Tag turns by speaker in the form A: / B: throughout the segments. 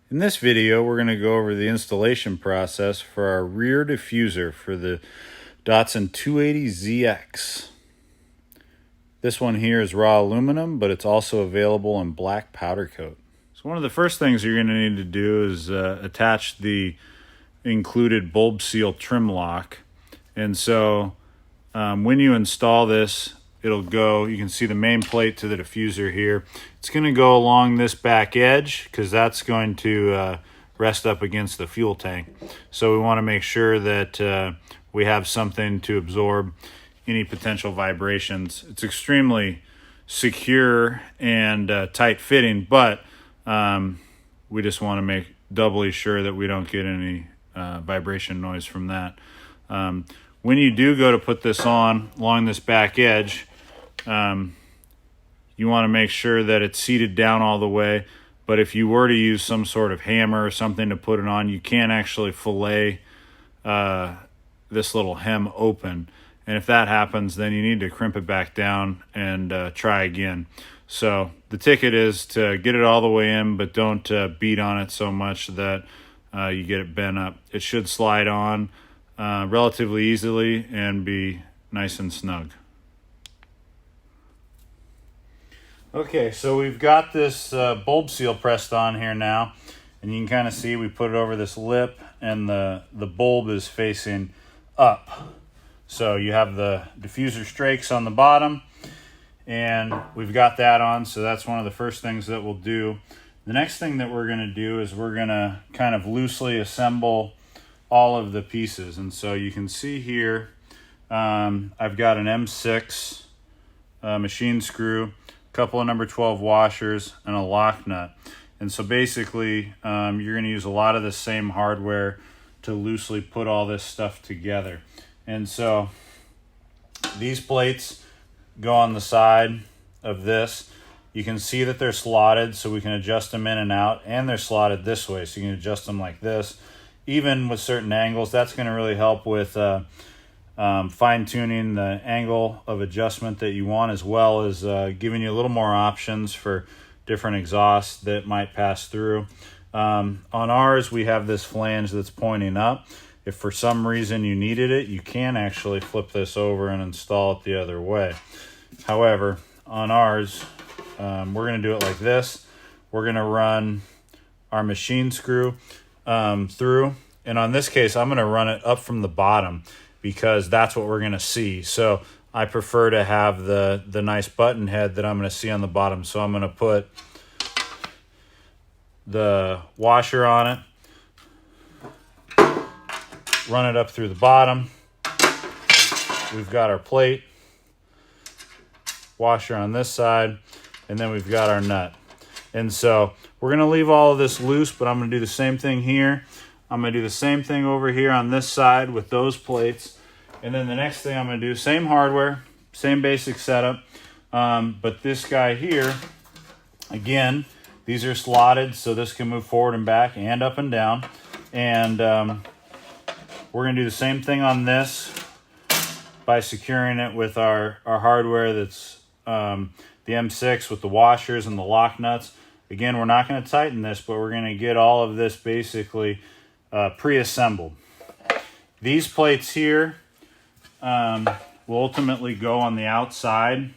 A: In this video, we're going to go over the installation process for our rear diffuser for the Datsun 280ZX. This one here is raw aluminum, but it's also available in black powder coat. So one of the first things you're going to need to do is attach the included bulb seal trim lock. And so when you install this, it'll go, you can see the main plate to the diffuser here. It's going to go along this back edge because that's going to rest up against the fuel tank. So we want to make sure that we have something to absorb any potential vibrations. It's extremely secure and tight fitting, but we just want to make doubly sure that we don't get any vibration noise from that. When you do go to put this on along this back edge, you want to make sure that it's seated down all the way. But if you were to use some sort of hammer or something to put it on, you can't actually fillet this little hem open. And if that happens, then you need to crimp it back down and try again. So the ticket is to get it all the way in, but don't beat on it so much that you get it bent up. It should slide on relatively easily and be nice and snug. Okay, so we've got this bulb seal pressed on here now, and you can kind of see we put it over this lip, and the bulb is facing up. So you have the diffuser strakes on the bottom, and we've got that on, so that's one of the first things that we'll do. The next thing that we're going to do is we're going to kind of loosely assemble all of the pieces. And so you can see here, I've got an M6 machine screw, couple of number 12 washers, and a lock nut. And so basically you're going to use a lot of the same hardware to loosely put all this stuff together. And so these plates go on the side of this. You can see that they're slotted, so we can adjust them in and out, and they're slotted this way, so you can adjust them like this. Even with certain angles, that's going to really help with fine-tuning the angle of adjustment that you want, as well as giving you a little more options for different exhausts that might pass through. On ours, we have this flange that's pointing up. If for some reason you needed it, you can actually flip this over and install it the other way. However, on ours, we're going to do it like this. We're going to run our machine screw through, and on this case, I'm going to run it up from the bottom, because that's what we're going to see. So I prefer to have the nice button head that I'm going to see on the bottom. So I'm going to put the washer on it, run it up through the bottom. We've got our plate, washer on this side, and then we've got our nut. And so we're going to leave all of this loose, but I'm going to do the same thing here. I'm going to do the same thing over here on this side with those plates. And then the next thing I'm going to do, same hardware, same basic setup. But this guy here, again, these are slotted, so this can move forward and back and up and down. And we're going to do the same thing on this by securing it with our hardware that's the M6 with the washers and the lock nuts. Again, we're not going to tighten this, but we're going to get all of this basically pre-assembled. These plates here will ultimately go on the outside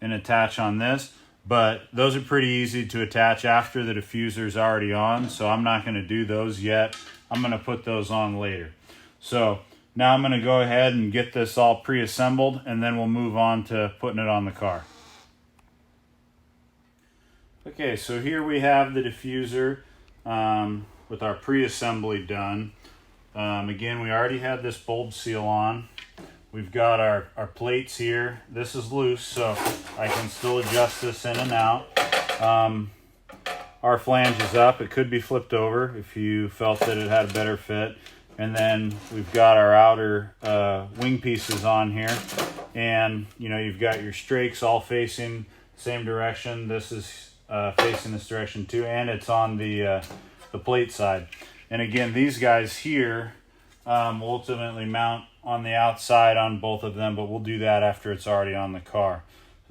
A: and attach on this, but those are pretty easy to attach after the diffuser is already on, so I'm not going to do those yet. I'm going to put those on later. So now I'm going to go ahead and get this all pre-assembled, and then we'll move on to putting it on the car. Okay, so here we have the diffuser with our pre-assembly done. Again, we already had this bulb seal on. We've got our plates here. This is loose, so I can still adjust this in and out. Our flange is up. It could be flipped over if you felt that it had a better fit. And then we've got our outer wing pieces on here. And, you know, you've got your strakes all facing the same direction. This is facing this direction too, and it's on the plate side. And again, these guys here will ultimately mount on the outside on both of them, but we'll do that after it's already on the car.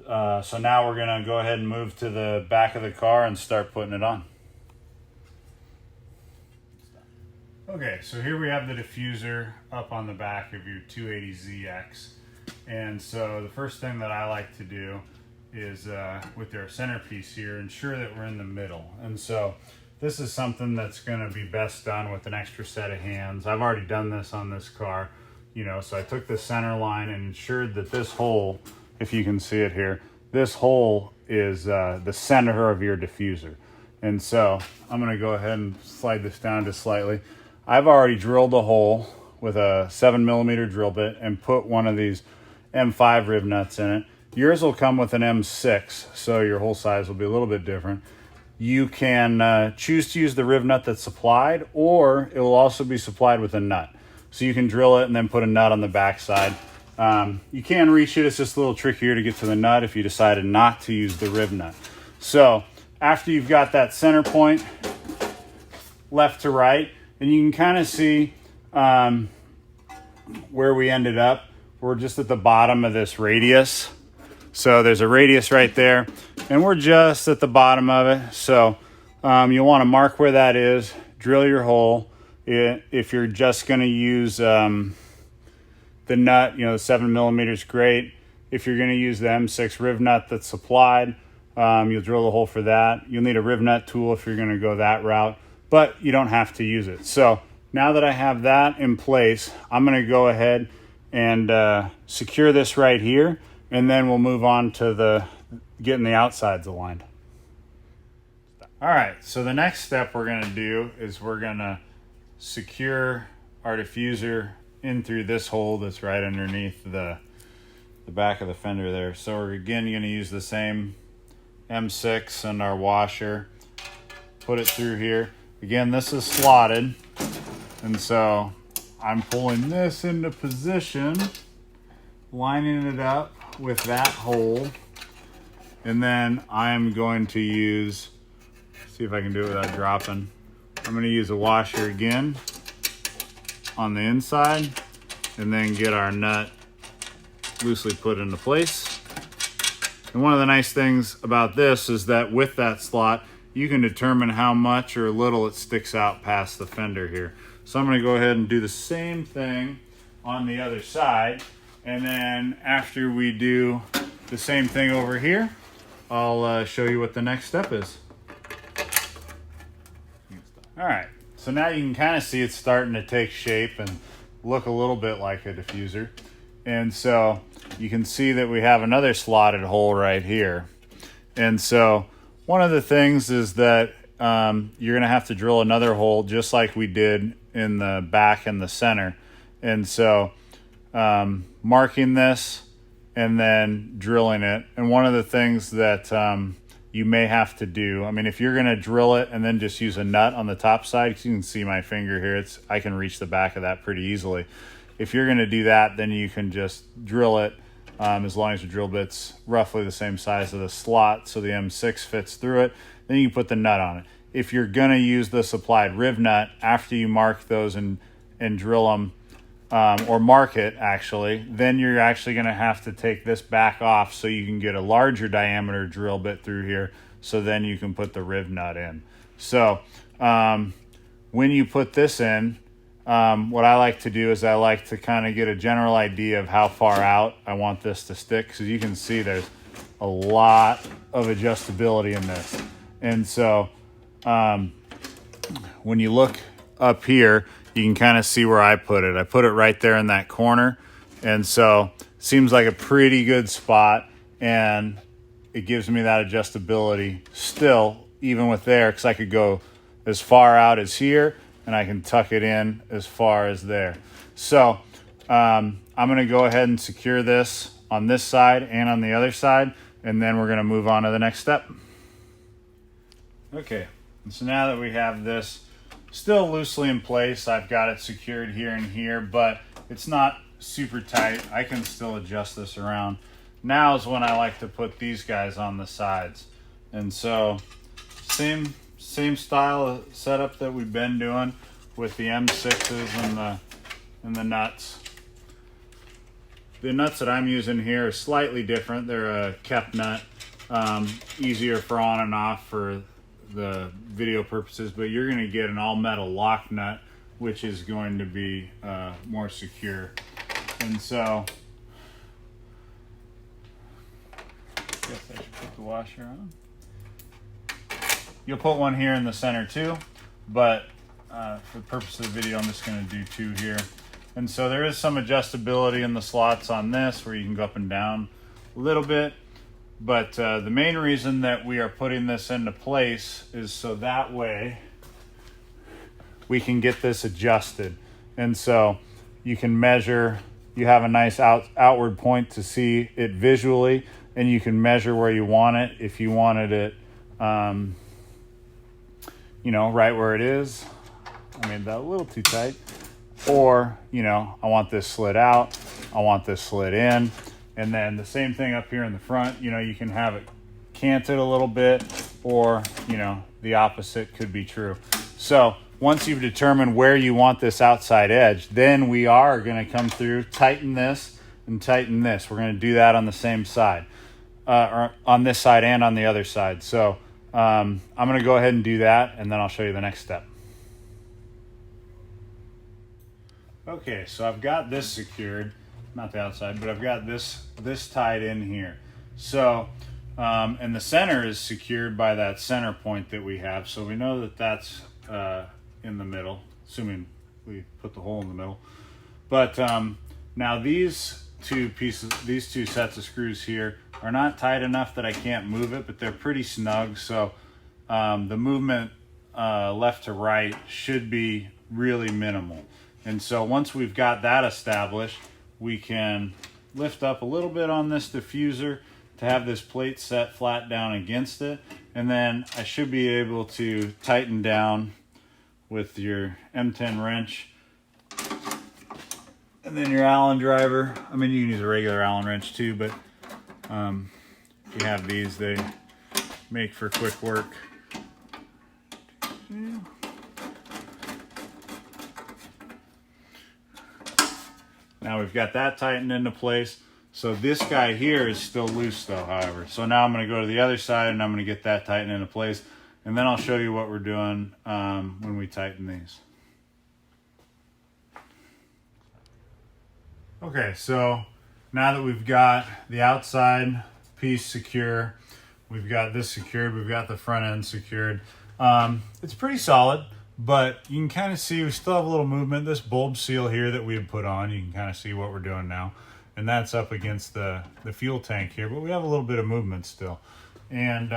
A: So now we're going to go ahead and move to the back of the car and start putting it on. Okay, so here we have the diffuser up on the back of your 280ZX. And so the first thing that I like to do is with their centerpiece here, ensure that we're in the middle. And so this is something that's gonna be best done with an extra set of hands. I've already done this on this car, you know, so I took the center line and ensured that this hole, if you can see it here, this hole is the center of your diffuser. And so I'm gonna go ahead and slide this down just slightly. I've already drilled a hole with a 7mm drill bit and put one of these M5 rib nuts in it. Yours will come with an M6, so your hole size will be a little bit different. You can choose to use the rib nut that's supplied, or it will also be supplied with a nut. So you can drill it and then put a nut on the backside. You can reach it, it's just a little trickier to get to the nut if you decided not to use the rib nut. So after you've got that center point, left to right, and you can kind of see where we ended up. We're just at the bottom of this radius. So there's a radius right there, and we're just at the bottom of it. So you'll want to mark where that is, drill your hole. If you're just going to use the nut, you know, the 7mm is great. If you're going to use the M6 riv nut that's supplied, you'll drill the hole for that. You'll need a riv nut tool if you're going to go that route, but you don't have to use it. So now that I have that in place, I'm going to go ahead and secure this right here, and then we'll move on to getting the outsides aligned. All right, so the next step we're going to do is we're going to secure our diffuser in through this hole that's right underneath the back of the fender there. So we're again going to use the same M6 and our washer, put it through here. Again, this is slotted, and so I'm pulling this into position, lining it up with that hole, and then I'm going to use, see if I can do it without dropping. I'm going to use a washer again on the inside, and then get our nut loosely put into place. And one of the nice things about this is that with that slot, you can determine how much or little it sticks out past the fender here. So I'm going to go ahead and do the same thing on the other side. And then after we do the same thing over here, I'll show you what the next step is. All right, so now you can kind of see it's starting to take shape and look a little bit like a diffuser. And so you can see that we have another slotted hole right here. And so one of the things is that you're gonna have to drill another hole just like we did in the back and the center. And so marking this and then drilling it. And one of the things that you may have to do, I mean, if you're gonna drill it and then just use a nut on the top side, because you can see my finger here, I can reach the back of that pretty easily. If you're gonna do that, then you can just drill it as long as the drill bit's roughly the same size of the slot so the M6 fits through it. Then you can put the nut on it. If you're gonna use the supplied riv nut, after you mark those and drill them, or mark it actually, then you're actually gonna have to take this back off so you can get a larger diameter drill bit through here, so then you can put the riv nut in. So when you put this in, what I like to do is I like to kind of get a general idea of how far out I want this to stick, because you can see there's a lot of adjustability in this. And so when you look up here, you can kind of see where I put it. I put it right there in that corner. And so it seems like a pretty good spot, and it gives me that adjustability still, even with there, because I could go as far out as here, and I can tuck it in as far as there. So I'm gonna go ahead and secure this on this side and on the other side, and then we're gonna move on to the next step. Okay, and so now that we have this still loosely in place, I've got it secured here and here, but it's not super tight. I can still adjust this around. Now is when I like to put these guys on the sides. And so same style of setup that we've been doing with the M6s and the nuts. The nuts that I'm using here are slightly different. They're a kept nut, easier for on and off for the video purposes, but you're going to get an all metal lock nut which is going to be more secure. And so, I guess I should put the washer on. You'll put one here in the center too, but for the purpose of the video, I'm just going to do 2 here. And so there is some adjustability in the slots on this where you can go up and down a little bit. But the main reason that we are putting this into place is so that way we can get this adjusted. And so you can measure, you have a nice outward point to see it visually, and you can measure where you want it. If you wanted it, you know, right where it is. I mean, that a little too tight. Or, you know, I want this slid out, I want this slid in. And then the same thing up here in the front, you know, you can have it canted a little bit, or, you know, the opposite could be true. So once you've determined where you want this outside edge, then we are going to come through, tighten this and tighten this. We're going to do that on the same side, or on this side and on the other side. So I'm going to go ahead and do that, and then I'll show you the next step. Okay, so I've got this secured, not the outside, but I've got this tied in here. So, and the center is secured by that center point that we have. So we know that that's in the middle, assuming we put the hole in the middle. But now these two sets of screws here are not tight enough that I can't move it, but they're pretty snug. So the movement left to right should be really minimal. And so once we've got that established, we can lift up a little bit on this diffuser to have this plate set flat down against it. And then I should be able to tighten down with your M10 wrench. And then your Allen driver. I mean, you can use a regular Allen wrench too, but if you have these, they make for quick work. Now we've got that tightened into place. So this guy here is still loose though, however. So now I'm going to go to the other side and I'm going to get that tightened into place. And then I'll show you what we're doing when we tighten these. Okay, so now that we've got the outside piece secure, we've got this secured, we've got the front end secured. It's pretty solid. But you can kind of see we still have a little movement. This bulb seal here that we had put on, you can kind of see what we're doing now. And that's up against the fuel tank here, but we have a little bit of movement still. And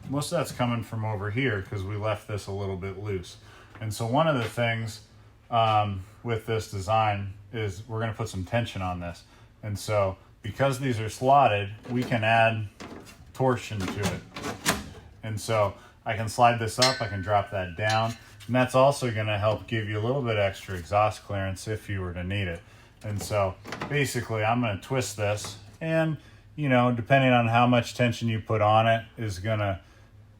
A: most of that's coming from over here because we left this a little bit loose. And so one of the things with this design is we're going to put some tension on this. And so because these are slotted, we can add torsion to it. And so I can slide this up, I can drop that down. And that's also going to help give you a little bit extra exhaust clearance if you were to need it. And so basically I'm going to twist this, and you know, depending on how much tension you put on it is going to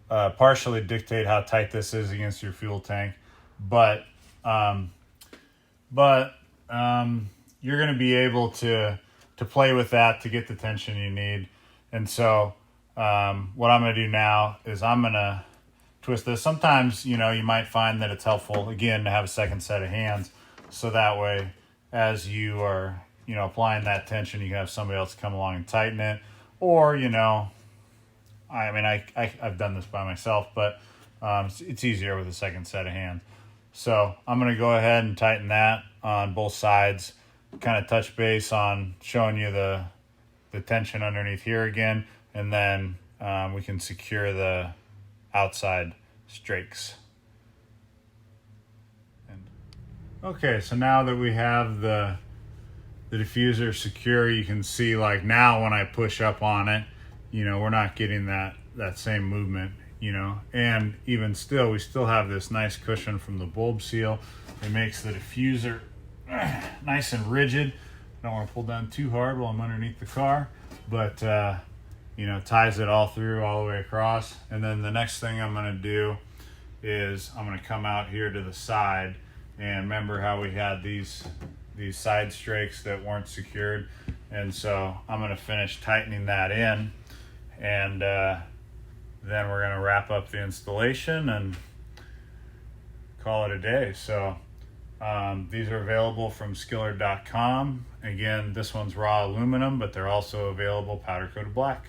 A: partially dictate how tight this is against your fuel tank. But you're going to be able to play with that to get the tension you need. And so what I'm going to do now is I'm going to twist this. Sometimes, you know, you might find that it's helpful, again, to have a second set of hands. So that way, as you are, you know, applying that tension, you can have somebody else come along and tighten it. Or, you know, I mean, I've done this by myself, but it's easier with a second set of hands. So I'm going to go ahead and tighten that on both sides, kind of touch base on showing you the tension underneath here again, and then we can secure the outside strakes. Okay, so now that we have the diffuser secure, you can see like now when I push up on it, you know, we're not getting that same movement, you know, and even still, we still have this nice cushion from the bulb seal. It makes the diffuser nice and rigid. I don't want to pull down too hard while I'm underneath the car, but you know, ties it all through all the way across. And then the next thing I'm going to do is I'm going to come out here to the side, and remember how we had these side strakes that weren't secured. And so I'm going to finish tightening that in, and then we're going to wrap up the installation and call it a day. So These are available from Skillard.com. Again, this one's raw aluminum, but they're also available powder coated black.